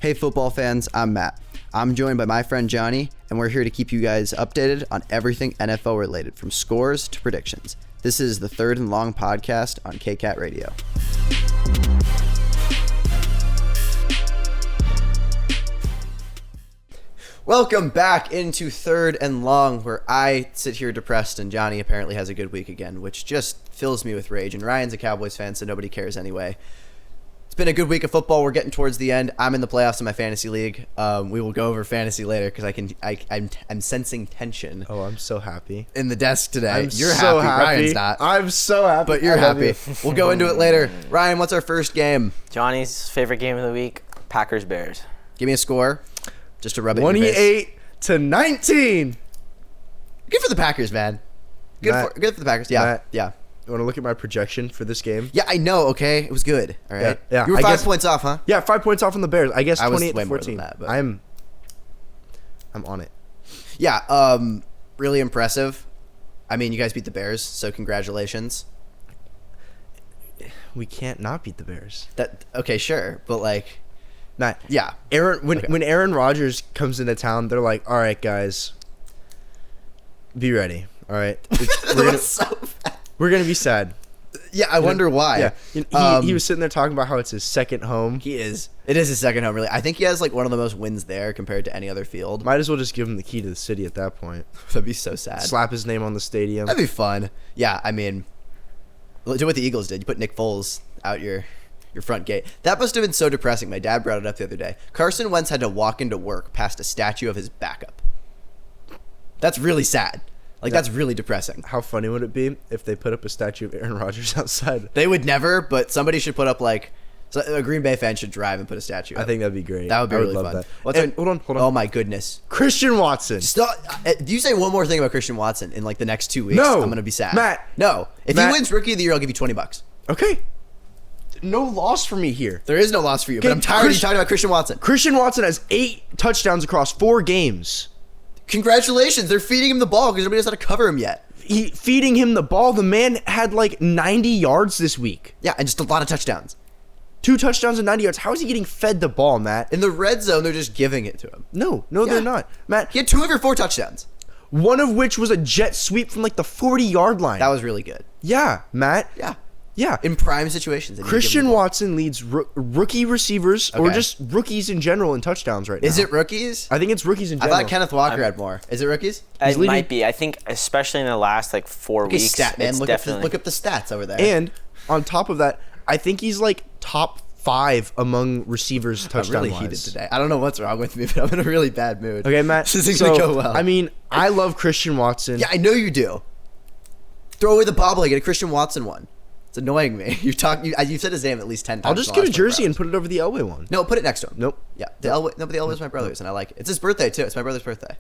Hey football fans, I'm Matt. I'm joined by my friend Johnny, and we're here to keep you guys updated on everything NFL related, from scores to predictions. This is the Third and Long podcast on KCAT Radio. Welcome back into Third and Long, where I sit here depressed and Johnny apparently has a good week again, which just fills me with rage. And Ryan's a Cowboys fan, so nobody cares anyway. It's been a good week of football. We're getting towards the end. I'm in the playoffs in my fantasy league. We will go over fantasy later because I'm sensing tension. Oh, I'm so happy In the desk today. You're so happy. Ryan's not. I'm so happy. But you're happy. We'll go into it later. Ryan, what's our first game? Johnny's favorite game of the week, Packers-Bears. Give me a score, just to rub it in your face. 28-19. Good for the Packers, man. Good for the Packers. Yeah, Matt, yeah. You want to look at my projection for this game? Yeah, I know, okay? It was good, all right? Yeah, You were I 5 guess- points off, huh? Yeah, 5 points off on the Bears. I guess I was 28 way to more 14. than that, but- I'm on it. Yeah, really impressive. I mean, you guys beat the Bears, so congratulations. We can't not beat the Bears. Okay, sure, but like, Matt, yeah. when Aaron Rodgers comes into town, they're like, "All right, guys, be ready. All right, we're gonna be sad." Yeah, I wonder why. Yeah, he was sitting there talking about how it's his second home. He is. It is his second home, really. I think he has like one of the most wins there compared to any other field. Might as well just give him the key to the city at that point. That'd be so sad. Slap his name on the stadium. That'd be fun. Yeah, I mean, do what the Eagles did. You put Nick Foles out your front gate. That must have been so depressing. My dad brought it up the other day. Carson Wentz had to walk into work past a statue of his backup. That's really sad. Like, that's really depressing. How funny would it be if they put up a statue of Aaron Rodgers outside? They would never, but somebody should put up, like, so a Green Bay fan should drive and put a statue up. I think that'd be great. That would be I really love fun. that. What's And hold on. Oh, my goodness. Christian Watson. Stop. Do you say one more thing about Christian Watson in, like, the next 2 weeks? No. I'm going to be sad. Matt. No. If Matt. he wins Rookie of the Year, I'll give you $20. Okay. No loss for me here. There is no loss for you, but Okay, I'm tired of you talking about Christian Watson. Christian Watson has 8 touchdowns across 4 games. Congratulations. They're feeding him the ball because nobody knows how to cover him yet. Feeding him the ball. The man had like 90 yards this week. Yeah, and just a lot of touchdowns. 2 touchdowns and 90 yards. How is he getting fed the ball, Matt? In the red zone, they're just giving it to him. No, Yeah. they're not. Matt, He had 2 of your 4 touchdowns. one of which was a jet sweep from like the 40-yard line. That was really good. Yeah, Matt. Yeah. Yeah. In prime situations. and you give him Christian the ball. Watson leads rookie receivers or Okay. just rookies in general in touchdowns right now. Is it rookies? I think it's rookies in I general. thought Kenneth Walker had more. Is it rookies? It leading- might be. I think, especially in the last like 4 Okay, weeks, stat man. it's Look definitely. up the stats over there. And on top of that, I think he's like top 5 among receivers I'm touchdown really heated today. I don't know what's wrong with me, but I'm in a really bad mood. Okay, Matt. This isn't so, going to go well. I mean, I love Christian Watson. Yeah, I know you do. Throw away the bobblehead. Get a Christian Watson one. It's annoying me. You've said his name at least 10 times. I'll just in the get a last 24 jersey and hours. put it over the Elway one. No, put it next to him. Nope. Yeah, but the Elway's my brother's, and I like it. It's his birthday too. It's my brother's birthday.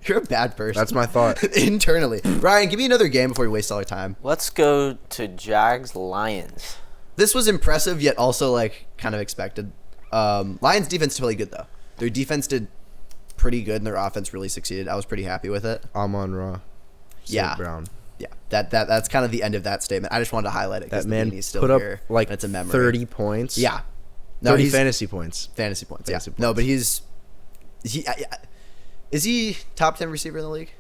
You're a bad person. That's my thought. Internally, Ryan, give me another game before we waste all our time. Let's go to Jags Lions. This was impressive, yet also like kind of expected. Lions defense really good though. Their defense did pretty good, and their offense really succeeded. I was pretty happy with it. Amon Ra. St. Yeah. Brown. Yeah, that's kind of the end of that statement. I just wanted to highlight it because That the man beanie's still put up here. like and it's a memory. 30 points. Yeah, no, 30 he's fantasy points. fantasy points. Fantasy Yeah, no, but points. is he top 10 receiver in the league?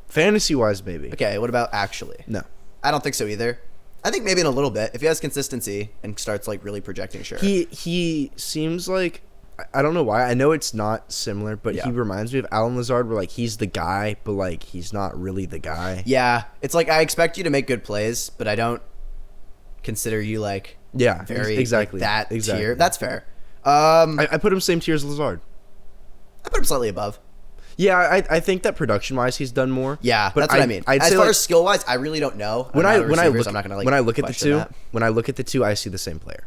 Fantasy wise, baby. Okay, what about actually? No. I don't think so either. I think maybe in a little bit if he has consistency and starts like really projecting. Sure. He seems like, I don't know why. I know it's not similar, but Yeah. he reminds me of Alan Lazard, where like he's the guy, but like he's not really the guy. Yeah, it's like I expect you to make good plays, but I don't consider you like Yeah, very exactly like, that exactly. tier. That's fair. I put him same tier as Lazard. I put him slightly above. Yeah, I think that production wise he's done more. Yeah, but that's what I mean. I'd As say far like, as skill wise, I really don't know. when I'm I not a when I receiver, look so I'm not gonna, like, when I look at the question two that. when I look at the two, I see the same player.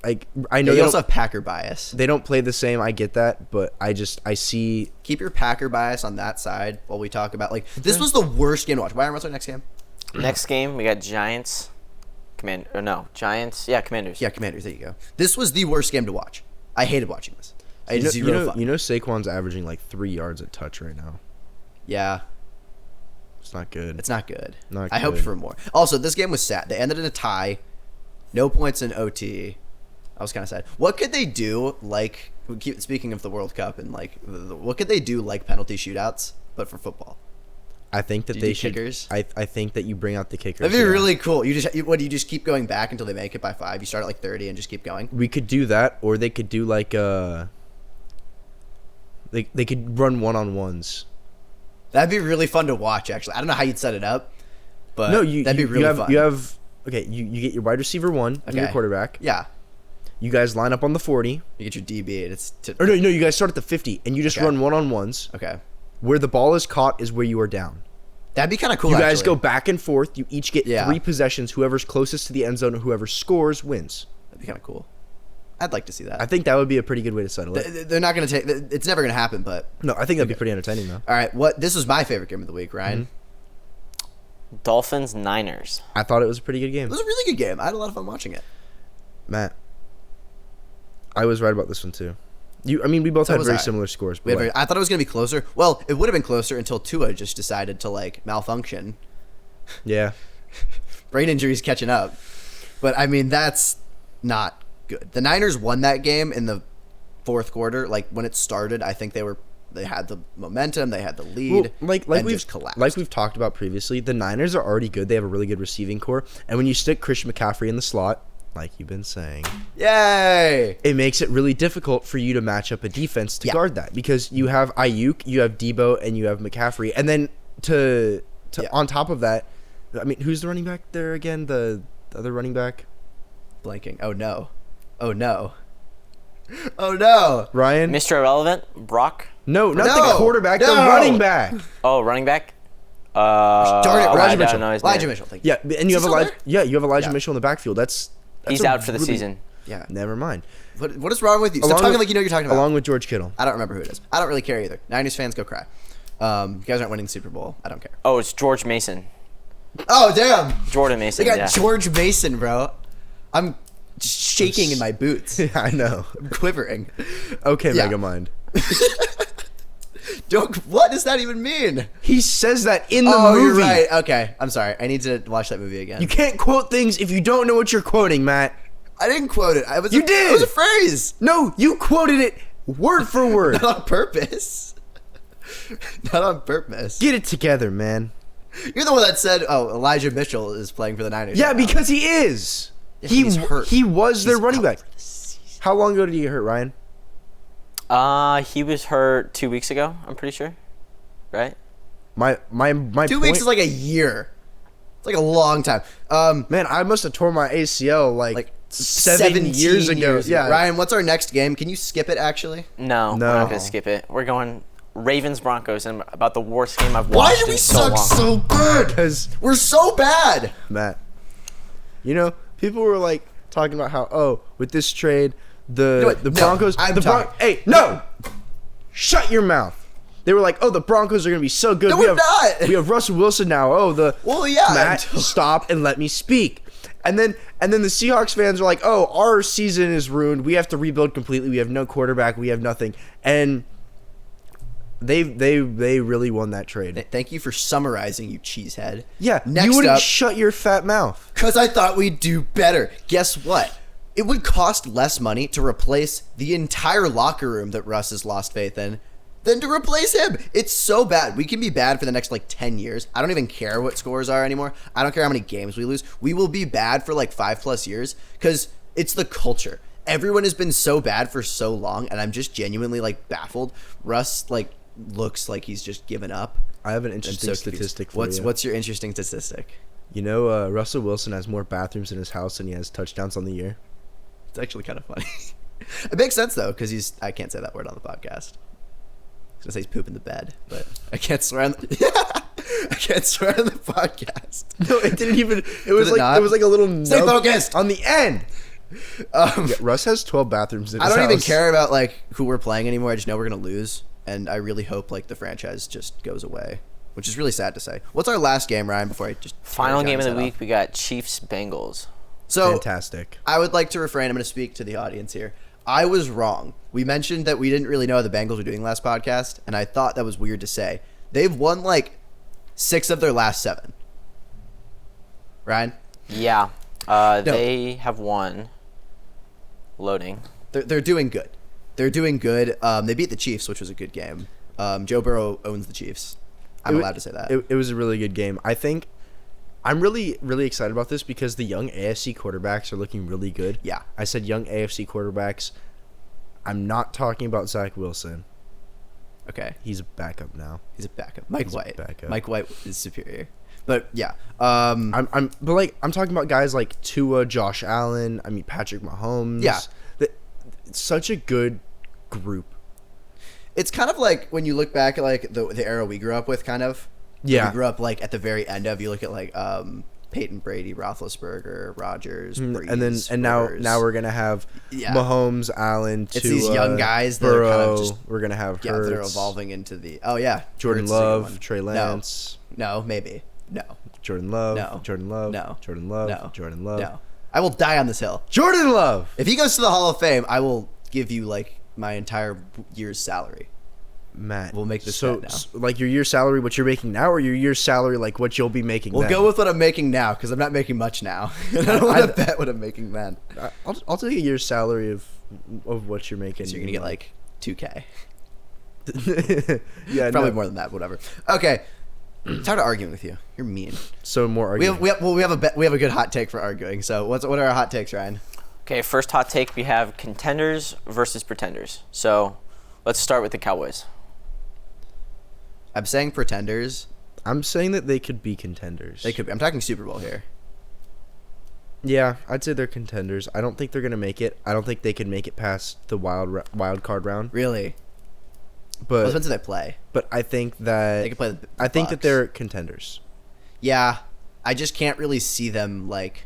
Like I know Yeah, you they also don't, have Packer bias. they don't play the same. I get that, but I see. Keep your Packer bias on that side while we talk about like this was the worst game to watch. Byron, what's our next game? Next game, we got Giants. Giants. Yeah, Commanders. Yeah, Commanders. There you go. This was the worst game to watch. I hated watching this. I had You zero know, fun. you know Saquon's averaging like 3 yards a touch right now. Yeah, It's not good. it's not good. Not I hoped good. for more. Also, this game was sad. They ended in a tie. No points in OT. I was kind of sad. What could they do? Like, speaking of the World Cup and like, what could they do like penalty shootouts, but for football? I think that Do you they do should. kickers? I think that you bring out the kickers. That'd be yeah. really cool. You just keep going back until they make it by 5. You start at like 30 and just keep going. We could do that, or they could do like They could run 1-on-1s. That'd be really fun to watch. Actually, I don't know how you'd set it up, but No, that'd be really fun. You have okay. You get your wide receiver 1 and your Okay. quarterback. Yeah, You guys line up on the 40. you get your DB and it's Or no, you guys start at the 50 and you just Okay. run 1-on-1s. okay. Where the ball is caught is where you are down. That'd be kind of cool. You guys actually. go back and forth. You each get Yeah. 3 possessions. Whoever's closest to the end zone, whoever scores wins. That'd be kind of cool. I'd like to see that. I think that would be a pretty good way to settle it. They're not going to take. It's never going to happen. But No, I think that'd be pretty entertaining though. all right, this was my favorite game of the week, Ryan. Dolphins Niners. I thought it was a pretty good It game. was a really good game. I had a lot of fun watching it. Matt, I was right about this one too. We both So had was very I. similar scores. We But had I thought it was going to be closer. Well, it would have been closer until Tua just decided to like malfunction. yeah, Brain injuries catching up. But I mean, that's not good. The Niners won that game in the fourth quarter. Like when it started, I think they had the momentum, they had the lead, well, like and we've just collapsed. like we've talked about previously, the Niners are already good. They have a really good receiving core, and when you stick Christian McCaffrey in the slot, like you've been saying, Yay! it makes it really difficult for you to match up a defense to Yeah. guard that because you have Ayuk, you have Debo, and you have McCaffrey, and then to Yeah. on top of that, I mean, who's the running back there again? The other running back, Blanking. Oh no. Oh no. Oh no. Ryan? Mr. Irrelevant. Brock. No, not No. the quarterback, the No. running back. Oh, running back. Darn it, I Elijah don't Mitchell. know his Elijah name. Mitchell. Thank you. Yeah, and Is you he have still Elijah. there? Yeah, you have Elijah Yeah. Mitchell in the backfield. That's He's a out for the really- season. Yeah. Never mind. What is wrong with you? Stop Along talking with- like you know what you're talking about. Along with George Kittle. I don't remember who it is. I don't really care either. Niners fans, go cry. You guys aren't winning the Super Bowl. I don't care. Oh, it's George Mason. Oh damn! Jordan They Mason. got Yeah. George Mason, bro. I'm just shaking in my boots. I know. I'm quivering. Okay, Yeah. Megamind. What does that even mean? He says that in the Oh, movie. you're right. Okay, I'm sorry. I need to watch that movie again. You can't quote things if you don't know what you're quoting, Matt. I didn't quote it. You did. It was a phrase. No, you quoted it word for word. Not on purpose. Not on purpose. Get it together, man. You're the one that said, "Oh, Elijah Mitchell is playing for the Niners." Yeah, right now." because he is. Yeah, he's hurt. He was their He's running out back. for the season. How long ago did he get hurt, Ryan? He was hurt 2 weeks ago. I'm pretty sure. Right. My 2 point, weeks is like a year. It's like a long time. man, I must have torn my ACL like 17 years ago. Yeah, Ryan, what's our next game? Can you skip it? Actually. No, No. we're not gonna skip it. We're going Ravens Broncos, and about the worst game I've watched. Why do we in so suck long. so good? because We're so bad. Matt, people were like talking about how with this trade the what? No, Broncos I'm the talking. Hey, no, shut your mouth. They were like, the Broncos are gonna be so good. No, we we're have not. we have Russell Wilson now. Well, yeah. Matt, stop and let me speak. And then the Seahawks fans are like, our season is ruined. We have to rebuild completely. We have no quarterback. We have nothing. And they really won that trade. Thank you for summarizing, you cheesehead. Yeah, Next you wouldn't up, shut your fat mouth. because I thought we'd do better. Guess what? It would cost less money to replace the entire locker room that Russ has lost faith in than to replace him. It's so bad. We can be bad for the next 10 years. I don't even care what scores are anymore. I don't care how many games we lose. We will be bad for 5+ years because it's the culture. Everyone has been so bad for so long, and I'm just genuinely baffled. Russ looks like he's just given up. I have an I'm interesting so confused. statistic for you. What's your interesting statistic? Russell Wilson has more bathrooms in his house than he has touchdowns on the year. It's actually kind of funny. It makes sense though, because I can't say that word on the podcast. I was gonna say he's pooping the bed, but I can't swear on I can't swear on the podcast. No, it didn't even. It was it not? it was like a little Stay nub focused! on the end. Um, Yeah, Russ has 12 bathrooms in I his don't even house. care about who we're playing anymore. I just know we're gonna lose, and I really hope the franchise just goes away, which is really sad to say. What's our last game, Ryan? Before I just Final tear game of Johnny's the head week, we got Chiefs Bengals. So Fantastic. I would like to refrain. I'm going to speak to the audience here. I was wrong. We mentioned that we didn't really know how the Bengals were doing last podcast, and I thought that was weird to say. They've won 6 of their last 7. Ryan? Yeah. They have won loading. They're doing good. They're doing good. They beat the Chiefs, which was a good game. Joe Burrow owns the Chiefs. I'm allowed to say that. It was a really good game. I think I'm really, really excited about this because the young AFC quarterbacks are looking really good. Yeah. I said young AFC quarterbacks. I'm not talking about Zach Wilson. Okay. He's a backup now. He's a backup. Mike He's a White. backup. Mike White is superior. But yeah. I'm talking about guys like Tua, Josh Allen. I mean Patrick Mahomes. Yeah. It's such a good group. It's kind of like when you look back at like the era we grew up with, kind of. Yeah. We grew up like at the very end of. You look at like Peyton Brady, Roethlisberger, Rodgers, Breeze, And now Rivers. we're gonna have Yeah. Mahomes, Allen, Tua, It's these young guys that Burrow. are kind of just We're gonna have that are Hurts, evolving into the. Oh yeah, Jordan Hurts is a good Love, one. Trey Lance, No, maybe no, Jordan Love, No. Jordan Love, No. Jordan Love, no, Jordan Love, no. I will die on this hill. Jordan Love. If he goes to the Hall of Fame, I will give you like my entire year's salary. Matt, We'll make this so bet now. like your year's salary, what you're making now, or your year's salary, like what you'll be making. We'll then? go with what I'm making now because I'm not making much now. And I don't want to bet what I'm making then. I'll take a year's salary of what you're making. So you're gonna get like 2K. yeah, Probably no. more than that. Whatever. Okay. I'm tired of arguing with you. You're mean. So more We argument. have a good hot take for arguing. So what are our hot takes, Ryan? Okay, first hot take, we have contenders versus pretenders. So let's start with the Cowboys. I'm saying pretenders. I'm saying that they could be contenders. They could. I'm talking Super Bowl here. Yeah, I'd say they're contenders. I don't think they're gonna make it. I don't think they could make it past the wild card round. Really? Well, But depends who they play. I think that They could play the I think that Bucs. they're contenders. Yeah, I just can't really see them like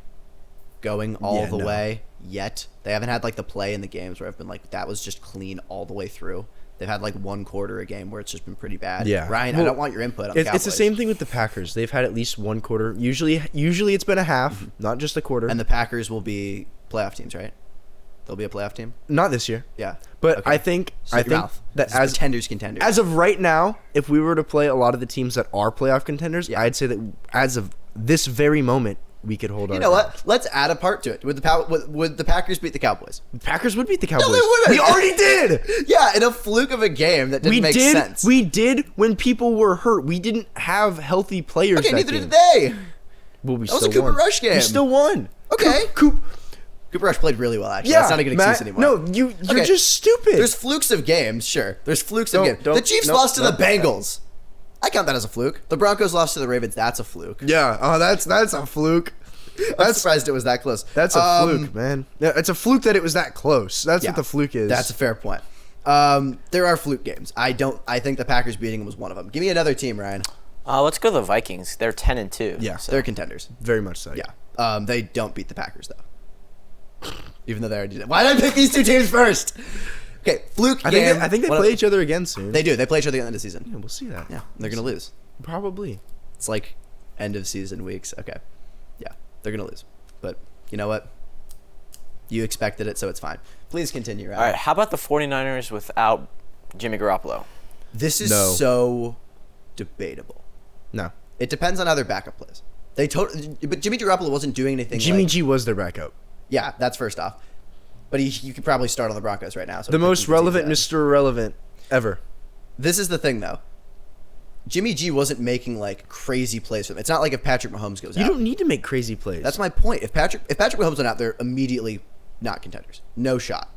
going all Yeah, the no. way yet. They haven't had like the play in the games where I've been like that was just clean all the way through. They've had like one quarter a game where it's just been pretty bad. Yeah. Ryan, I Well, don't want your input on the It's the Cowboys. same thing with the Packers. They've had at least one quarter. Usually it's been a half, not just a quarter. And the Packers will be playoff teams, right? They'll be a playoff team. Not this year. Yeah, But Okay. I think Shut your mouth. that This is contenders. as of right now, if we were to play a lot of the teams that are playoff contenders, Yeah. I'd say that as of this very moment, we could hold our You know ground. what? Let's add a part to it. Would the Packers beat the Cowboys? The Packers would beat the Cowboys. they wouldn't. We already did. Yeah, in a fluke of a game that didn't We make did. sense. We did when people were hurt. We didn't have healthy players. okay, that neither game. did they. Well, we That was still a Cooper won. Rush game. We still won. Okay. Coop. Cooper Rush played really well, actually. Yeah, That's not a good excuse Matt, anymore. No, you're Okay. just stupid. There's flukes of games, sure. There's flukes of games. The Chiefs lost to the Bengals. I count that as a fluke. The Broncos lost to the Ravens. That's a fluke. Yeah. Oh, that's a fluke. I'm surprised it was that close. That's a fluke, man. Yeah, it's a fluke that it was that close. That's Yeah, what the fluke is. That's a fair point. There are fluke games. I think the Packers beating them was one of them. Give me another team, Ryan. Let's go to the Vikings. They're 10-2. Yeah. So. They're contenders. very much so. Yeah. They don't beat the Packers though. Even though they already did. Why did I pick these two teams first? Okay, fluke I game. think they play each other again soon. They do. They play each other at the end of the season. Yeah, we'll see that. Yeah, they're gonna lose. Probably. It's like end of season weeks. Okay. Yeah, they're gonna lose. But you know what? You expected it, so it's fine. Please continue, Ryan. All right, how about the 49ers without Jimmy Garoppolo? This is No. so debatable. No. It depends on how their backup plays. But Jimmy Garoppolo wasn't doing anything. Jimmy like, G was their backup. Yeah, that's first off. But you could probably start on the Broncos right now. So The I think most you can relevant see that. Mr. Irrelevant ever. This is the thing, though. Jimmy G wasn't making like crazy plays for them. It's not like if Patrick Mahomes goes You out. don't need to make crazy plays. That's my point. If Patrick Mahomes went out, they're immediately not contenders. No shot.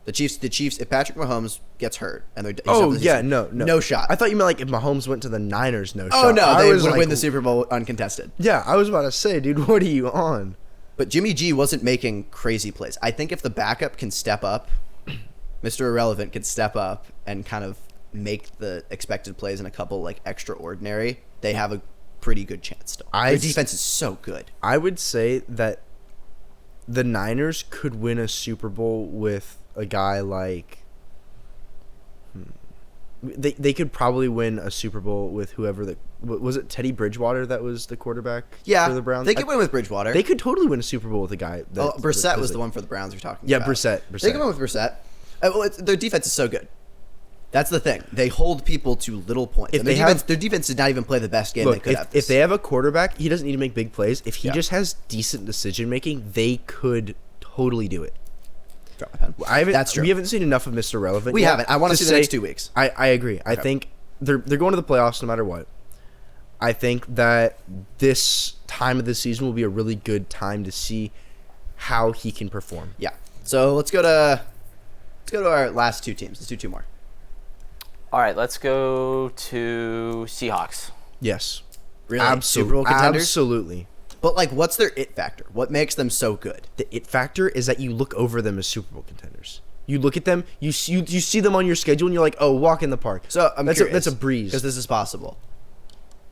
The Chiefs. If Patrick Mahomes gets hurt and they're he's out Oh for the yeah, season, no. no shot. I thought you meant like if Mahomes went to the Niners, no shot. Oh no, I they was would like, win the Super Bowl uncontested. Yeah, I was about to say, dude, what are you on? But Jimmy G wasn't making crazy plays. I think if the backup can step up, Mr. Irrelevant can step up and kind of make the expected plays in a couple like extraordinary, they have a pretty good chance still. Their defense is so good. I would say that the Niners could win a Super Bowl with a guy like. They could probably win a Super Bowl with whoever was it Teddy Bridgewater that was the quarterback Yeah, for the Browns. they could win with Bridgewater. They could totally win a Super Bowl with a guy. Oh, Brissett was the one for the Browns we're talking Yeah, about. Brissett. They can win with Brissett. Their defense is so good. That's the thing. They hold people to little points. If And their they defense, have- their defense did not even play the best game they Look, could have. if they have a quarterback, he doesn't need to make big plays. If he Yeah. just has decent decision making, they could totally do it. Drop my pen. I haven't. That's true. We haven't seen enough of Mr. Relevant. We yet haven't. I want to see the say- next 2 weeks. I agree. I think they're going to the playoffs no matter what. I think that this time of the season will be a really good time to see how he can perform. Yeah. So let's go to our last 2 teams. Let's do 2 more. All right, let's go to Seahawks. Yes. Really? Super Bowl contenders? Absolutely. But like, what's their it factor? What makes them so good? The it factor is that you look over them as Super Bowl contenders. You look at them, you see them on your schedule, and you're like, oh, walk in the park. So that's a breeze. because this is possible.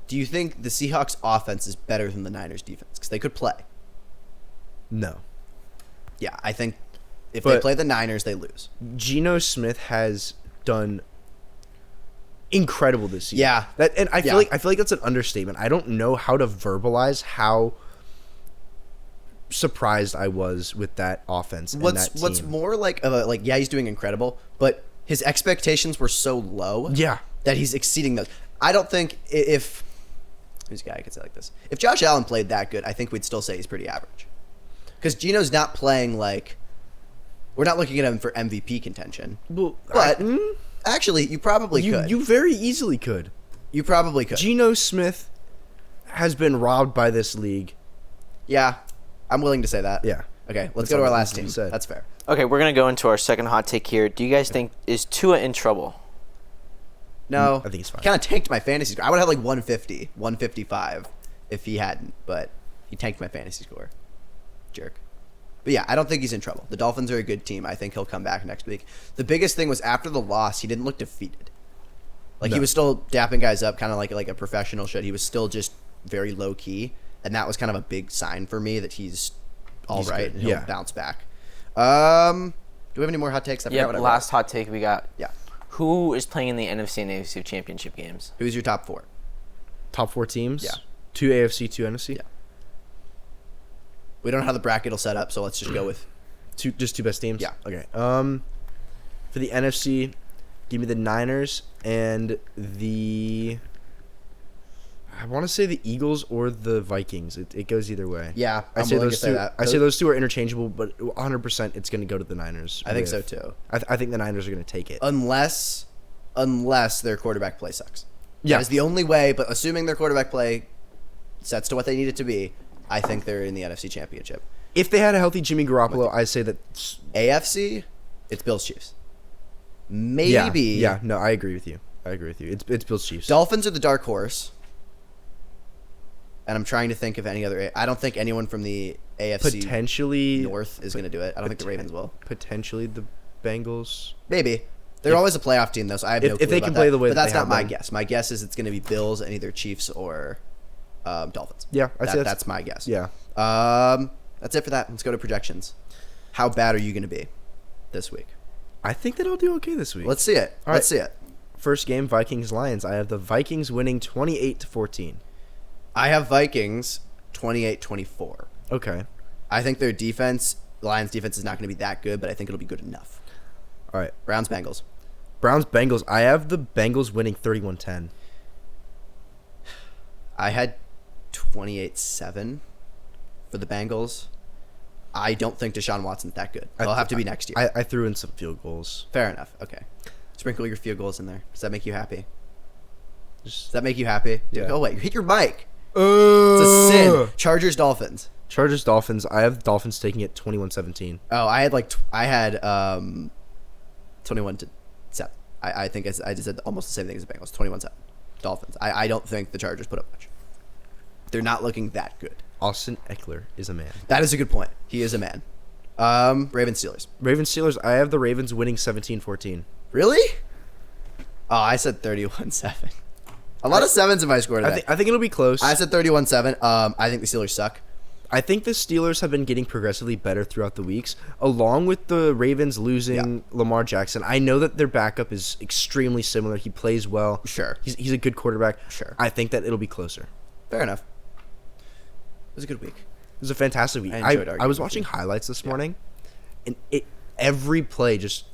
Do you think the Seahawks offense is better than the Niners defense? Because they could play. No. Yeah, I think if they But- play the Niners, they lose. Geno Smith has done incredible this season. Yeah. I feel Yeah. like that's an understatement. I don't know how to verbalize how surprised I was with that offense. What's and that what's team. more like yeah, he's doing incredible, but his expectations were so low. Yeah. That he's exceeding those. I don't think if who's a guy I could say like this. If Josh Allen played that good, I think we'd still say he's pretty average. Because Geno's not playing like we're not looking at him for MVP contention. Well, But actually, you probably could. you very easily could. You probably could. Geno Smith has been robbed by this league. Yeah, I'm willing to say that. Yeah. Okay, let's That's go to all our that last needs to team. be said. That's fair. Okay, we're going to go into our second hot take here. Do you guys think, is Tua in trouble? No, I think he's fine. Kind of tanked my fantasy score. I would have like 150, 155 if he hadn't, but he tanked my fantasy score. Jerk. But yeah, I don't think he's in trouble. The Dolphins are a good team. I think he'll come back next week. The biggest thing was after the loss, he didn't look defeated. Like he No. was still dapping guys up, kind of like a professional should. He was still just very low key, and that was kind of a big sign for me that he's all He's right good. and he'll Yeah. bounce back. Do we have any more hot takes? I Yeah, forgot what I wrote. last hot take we got. Yeah. Who is playing in the NFC and AFC championship games? Who's your top 4? Top 4 teams. Yeah. 2 AFC, 2 NFC. Yeah. We don't know how the bracket will set up, so let's just go with Just 2 best teams. Yeah. Okay. For the NFC, give me the Niners and the. I want to say the Eagles or the Vikings. It goes either way. Yeah, I I'm say willing those to say two. that. I say those two are interchangeable, but 100% it's going to go to the Niners. I think so with- too. I think the Niners are going to take it. Unless their quarterback play sucks. Yeah. That is the only way, but assuming their quarterback play sets to what they need it to be, I think they're in the NFC Championship. If they had a healthy Jimmy Garoppolo, I'd say that. AFC, it's Bills Chiefs. Maybe. Yeah. No, I agree with you. It's Bills Chiefs. Dolphins are the dark horse. And I'm trying to think of any other. I don't think anyone from the AFC Potentially North is going to do it. I don't think the Ravens will. Potentially the Bengals. Maybe. They're always a playoff team, though, so I have no clue if they about can play that. the way but that that's they not have my been. guess. My guess is it's going to be Bills and either Chiefs or Dolphins. Yeah, I'd say that's my guess. Yeah. That's it for that. Let's go to projections. How bad are you going to be this week? I think that I'll do okay this week. Let's see it. All Let's right. see it. First game, Vikings-Lions. I have the Vikings winning 28-14. I have Vikings 28-24. Okay. I think their defense, the Lions' defense, is not going to be that good, but I think it'll be good enough. All right. Browns, Bengals. Browns-Bengals. I have the Bengals winning 31-10. I had 28-7 for the Bengals. I don't think Deshaun Watson's that good. They'll have to be next year. I threw in some field goals. Fair enough. Okay. Sprinkle your field goals in there. Does that make you happy? Just, Does that make you happy? Dude, Yeah. go away. Hit your mic. It's a sin. Chargers, Dolphins. Chargers-Dolphins. I have Dolphins taking it 21-17. Oh, I had 21-7. I think I just said almost the same thing as the Bengals. 21-7. Dolphins. I don't think the Chargers put up much. They're not looking that good. Austin Eckler is a man. That is a good point. He is a man. Ravens, Steelers. Ravens-Steelers. I have the Ravens winning 17-14. Really? Oh, I said 31-7. A lot of sevens in my score today. I think it'll be close. I said 31-7. I think the Steelers suck. I think the Steelers have been getting progressively better throughout the weeks, along with the Ravens losing Lamar Jackson. I know that their backup is extremely similar. He plays well. Sure. He's a good quarterback. Sure. I think that it'll be closer. Fair enough. It was a good week. It was a fantastic week. I enjoyed I arguing was with watching you. highlights this morning, and every play just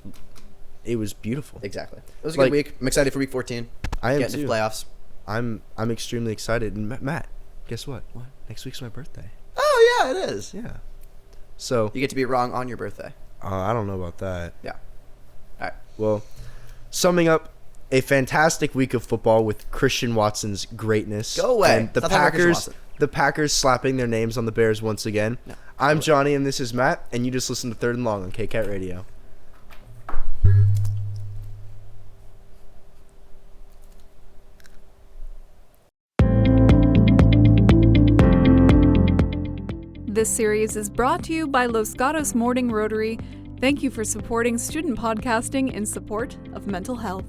it was beautiful. Exactly. It was a Like- good week. I'm excited for week 14. I am Getting too. to playoffs. I'm extremely excited. And Matt, guess what? Next week's my birthday. Oh, yeah, it is. Yeah. So You get to be wrong on your birthday. I don't know about that. Yeah. All right. Well, summing up, a fantastic week of football with Christian Watson's greatness. Go away. And the Stop talking about Christian Packers, Watson. the Packers slapping their names on the Bears once again. No. I'm Johnny, and this is Matt, and you just listened to Third and Long on KCAT Radio. This series is brought to you by Los Gatos Morning Rotary. Thank you for supporting student podcasting in support of mental health.